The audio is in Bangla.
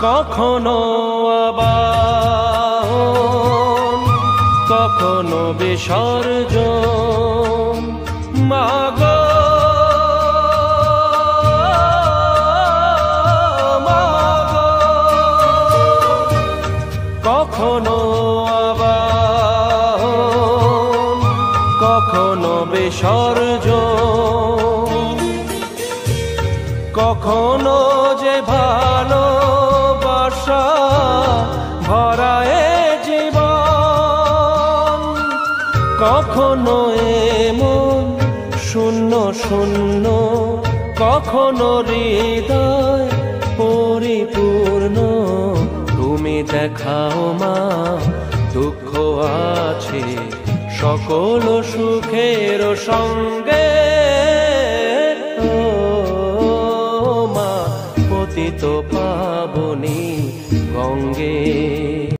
কখনো আবাহন, কখনো বিসর্জন। মাগো কখনো আবাহন, কখনো বিসর্জন। কখনো যে ভালোবাসা ভরা এ জীবন, কখনো এমন শূন্য শূন্য, কখনো হৃদয় পরিপূর্ণ। তুমি দেখাও মা দুঃখ আছে সকল সুখের সঙ্গে। ও মা পতিত পাবনী গঙ্গে।